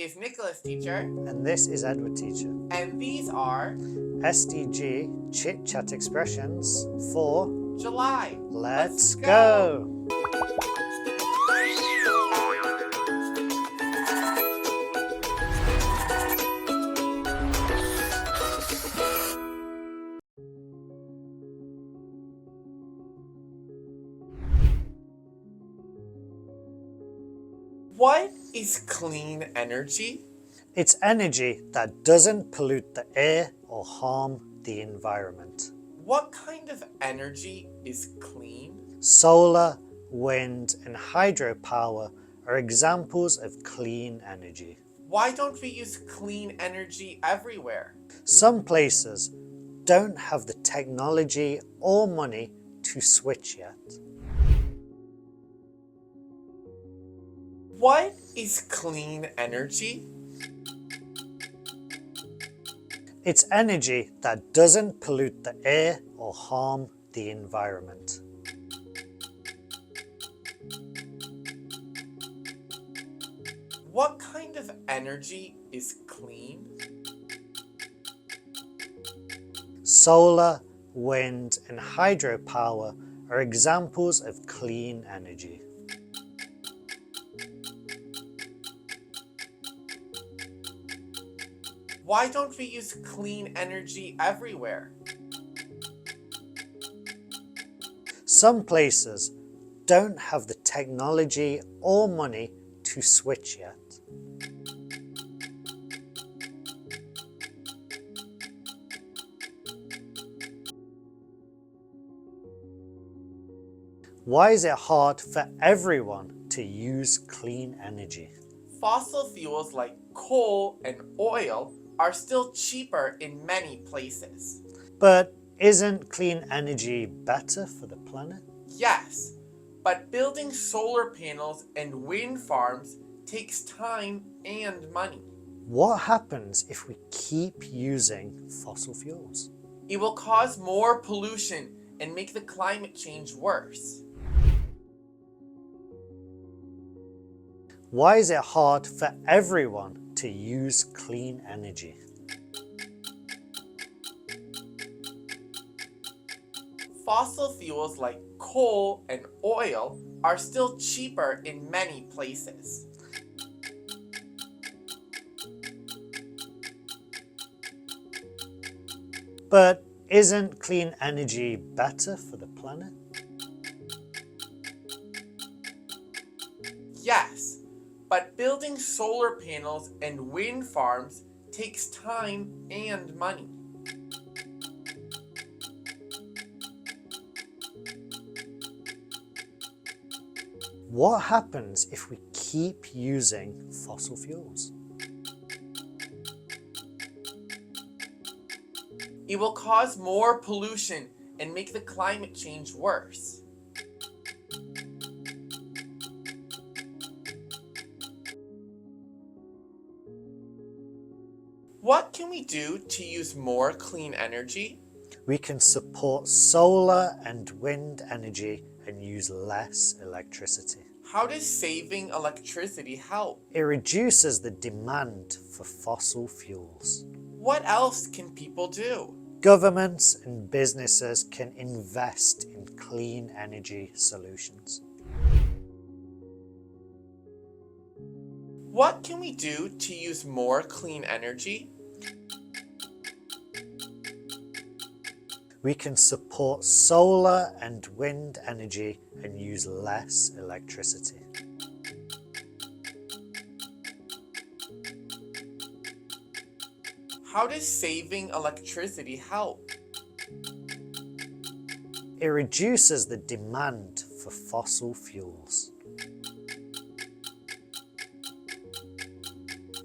is Nicholas, teacher. And this is Edward, teacher. And these are SDG Chit Chat expressions for July. Let's go! What is clean energy? It's energy that doesn't pollute the air or harm the environment. What kind of energy is clean? Solar, wind, and hydropower are examples of clean energy. Why don't we use clean energy everywhere? Some places don't have the technology or money to switch yet. What is clean energy? It's energy that doesn't pollute the air or harm the environment. What kind of energy is clean? Solar, wind, and hydropower are examples of clean energy. Why don't we use clean energy everywhere? Some places don't have the technology or money to switch yet. Why is it hard for everyone to use clean energy? Fossil fuels like coal and oil are still cheaper in many places. But isn't clean energy better for the planet? Yes, but building solar panels and wind farms takes time and money. What happens if we keep using fossil fuels? It will cause more pollution and make the climate change worse. Why is it hard for everyone to use clean energy? Fossil fuels like coal and oil are still cheaper in many places. But isn't clean energy better for the planet? Yes, but building solar panels and wind farms takes time and money. What happens if we keep using fossil fuels? It will cause more pollution and make the climate change worse. What can we do to use more clean energy? We can support solar and wind energy and use less electricity. How does saving electricity help? It reduces the demand for fossil fuels. What else can people do? Governments and businesses can invest in clean energy solutions. What can we do to use more clean energy? We can support solar and wind energy and use less electricity. How does saving electricity help? It reduces the demand for fossil fuels.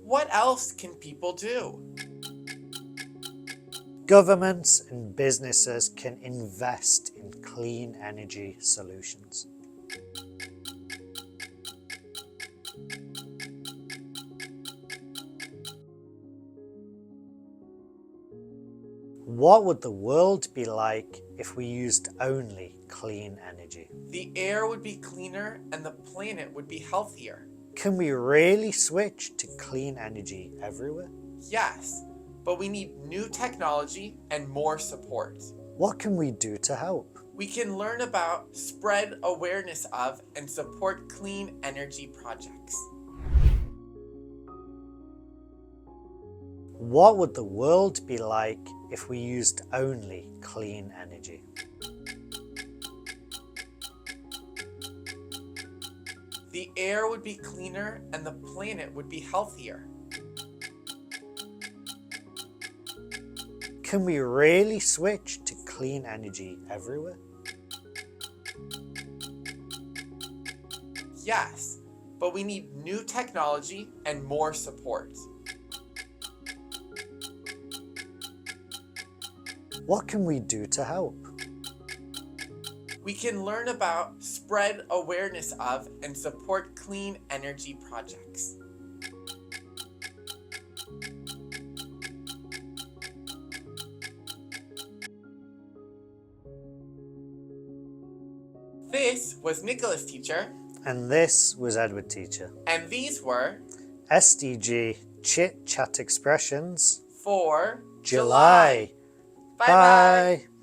What else can people do? Governments and businesses can invest in clean energy solutions. What would the world be like if we used only clean energy? The air would be cleaner and the planet would be healthier. Can we really switch to clean energy everywhere? Yes, but we need new technology and more support. What can we do to help? We can learn about, spread awareness of, and support clean energy projects. What would the world be like if we used only clean energy? The air would be cleaner and the planet would be healthier. Can we really switch to clean energy everywhere? Yes, but we need new technology and more support. What can we do to help? We can learn about, spread awareness of, and support clean energy projects. This was Nicholas, teacher. And this was Edward, teacher. And these were SDG Chit Chat Expressions for July. Bye-bye. Bye.